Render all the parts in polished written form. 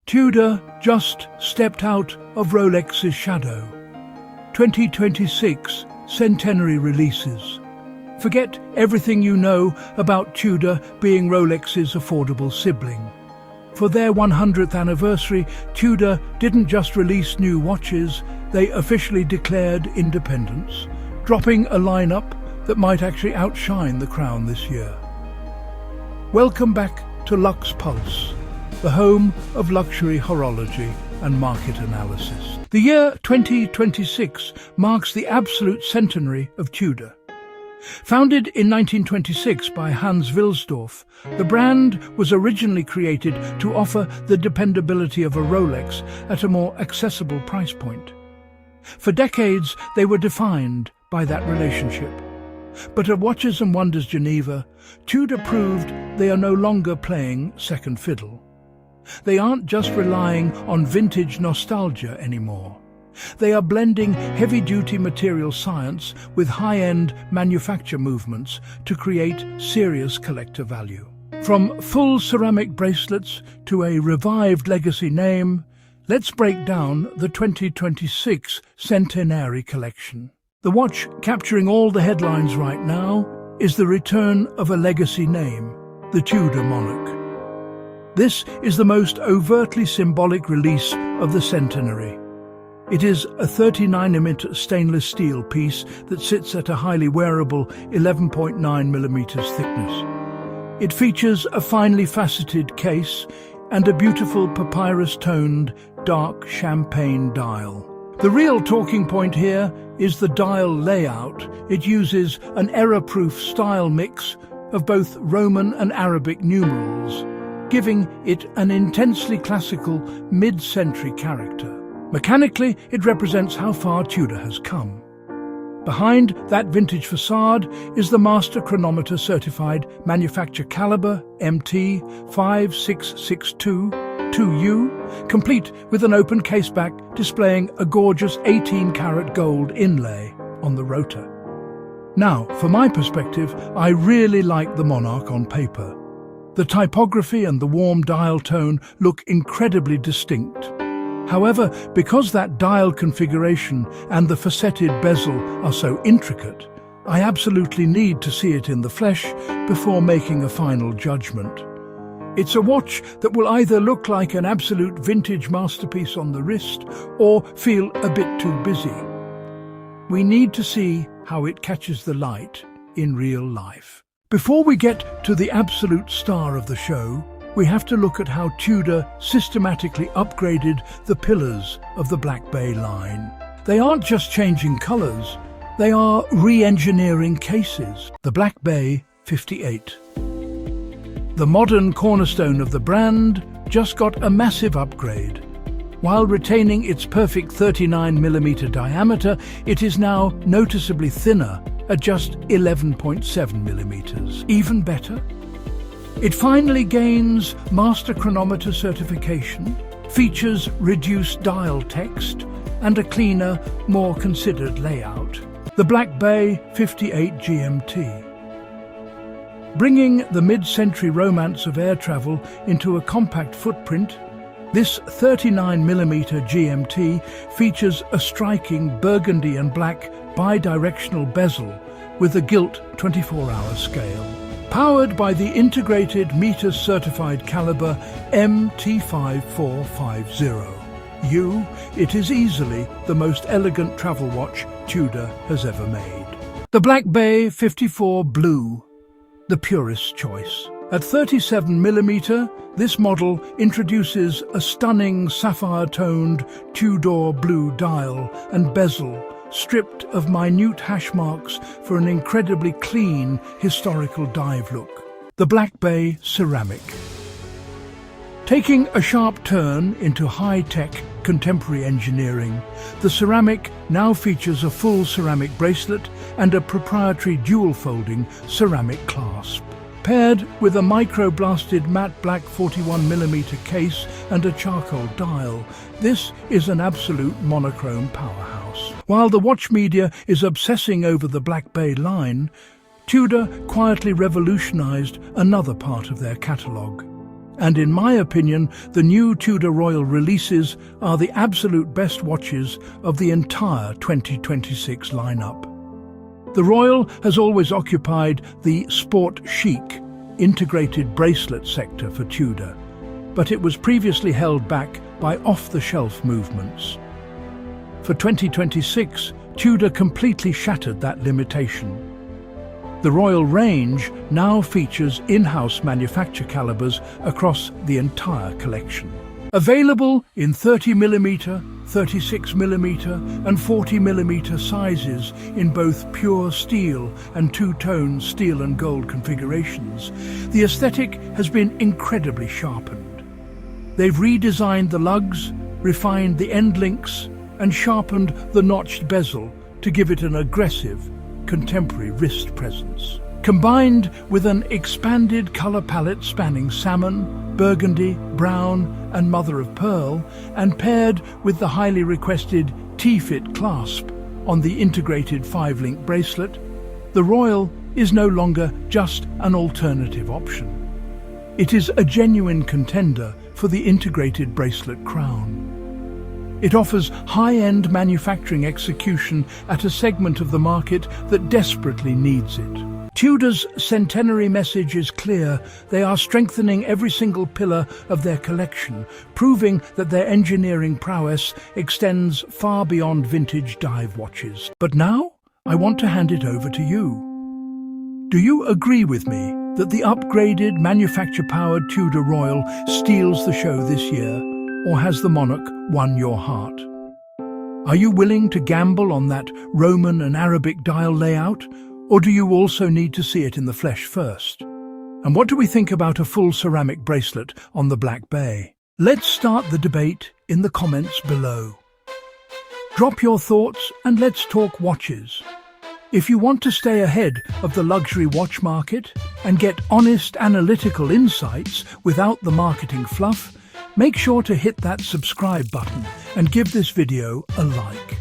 Tudor just stepped out of Rolex's shadow. 2026 Centenary releases. Forget everything you know about Tudor being Rolex's affordable sibling. For their 100th anniversary, Tudor didn't just release new watches, they officially declared independence, dropping a lineup that might actually outshine the crown this year. Welcome back to Luxe Pulse, the home of luxury horology and market analysis. The year 2026 marks the absolute centenary of Tudor. Founded in 1926 by Hans Wilsdorf, the brand was originally created to offer the dependability of a Rolex at a more accessible price point. For decades, they were defined by that relationship. But at Watches and Wonders Geneva, Tudor proved they are no longer playing second fiddle. They aren't just relying on vintage nostalgia anymore. They are blending heavy-duty material science with high-end manufacture movements to create serious collector value. From full ceramic bracelets to a revived legacy name, let's break down the 2026 Centenary Collection. The watch capturing all the headlines right now is the return of a legacy name, the Tudor Monarch. This is the most overtly symbolic release of the centenary. It is a 39mm stainless steel piece that sits at a highly wearable 11.9mm thickness. It features a finely faceted case and a beautiful papyrus-toned dark champagne dial. The real talking point here is the dial layout. It uses an error-proof style mix of both Roman and Arabic numerals, giving it an intensely classical mid-century character. Mechanically, it represents how far Tudor has come. Behind that vintage facade is the Master Chronometer certified manufacture caliber MT 5662 2U, complete with an open caseback displaying a gorgeous 18-karat gold inlay on the rotor. Now, for my perspective, I really like the Monarch on paper. The typography and the warm dial tone look incredibly distinct. However, because that dial configuration and the faceted bezel are so intricate, I absolutely need to see it in the flesh before making a final judgment. It's a watch that will either look like an absolute vintage masterpiece on the wrist or feel a bit too busy. We need to see how it catches the light in real life. Before we get to the absolute star of the show, we have to look at how Tudor systematically upgraded the pillars of the Black Bay line. They aren't just changing colours, they are re-engineering cases. The Black Bay 58. The modern cornerstone of the brand just got a massive upgrade. While retaining its perfect 39mm diameter, it is now noticeably thinner at just 11.7mm. Even better, it finally gains Master Chronometer certification, features reduced dial text, and a cleaner, more considered layout. The Black Bay 58 GMT. Bringing the mid-century romance of air travel into a compact footprint, this 39mm GMT features a striking burgundy and black bi-directional bezel with a gilt 24-hour scale. Powered by the integrated meter-certified caliber MT5450U, it is easily the most elegant travel watch Tudor has ever made. The Black Bay 54 Blue, the purest choice. At 37mm, this model introduces a stunning sapphire-toned Tudor blue dial and bezel, stripped of minute hash marks for an incredibly clean historical dive look. The Black Bay Ceramic. Taking a sharp turn into high-tech contemporary engineering, the ceramic now features a full ceramic bracelet and a proprietary dual-folding ceramic clasp. Paired with a micro-blasted matte black 41mm case and a charcoal dial, this is an absolute monochrome powerhouse. While the watch media is obsessing over the Black Bay line, Tudor quietly revolutionized another part of their catalogue: And in my opinion, the new Tudor Royal releases are the absolute best watches of the entire 2026 lineup. The Royal has always occupied the sport chic, integrated bracelet sector for Tudor, but it was previously held back by off-the-shelf movements. For 2026, Tudor completely shattered that limitation. The Royal range now features in-house manufacture calibers across the entire collection. Available in 30mm, 36mm and 40mm sizes in both pure steel and two-tone steel and gold configurations, the aesthetic has been incredibly sharpened. They've redesigned the lugs, refined the end links and sharpened the notched bezel to give it an aggressive, contemporary wrist presence. Combined with an expanded colour palette spanning salmon, burgundy, brown and mother of pearl, and paired with the highly requested T-fit clasp on the integrated 5-link bracelet, the Royal is no longer just an alternative option. It is a genuine contender for the integrated bracelet crown. It offers high-end manufacturing execution at a segment of the market that desperately needs it. Tudor's centenary message is clear. They are strengthening every single pillar of their collection, proving that their engineering prowess extends far beyond vintage dive watches. But now, I want to hand it over to you. Do you agree with me that the upgraded, manufacture-powered Tudor Royal steals the show this year? Or has the Monarch won your heart? Are you willing to gamble on that Roman and Arabic dial layout? Or do you also need to see it in the flesh first? And what do we think about a full ceramic bracelet on the Black Bay? Let's start the debate in the comments below. Drop your thoughts and let's talk watches. If you want to stay ahead of the luxury watch market and get honest analytical insights without the marketing fluff, make sure to hit that subscribe button and give this video a like.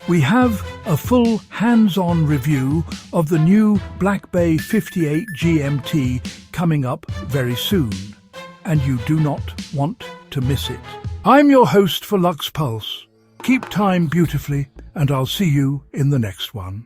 We have a full hands-on review of the new Black Bay 58 GMT coming up very soon, and you do not want to miss it. I'm your host for Luxe Pulse. Keep time beautifully, and I'll see you in the next one.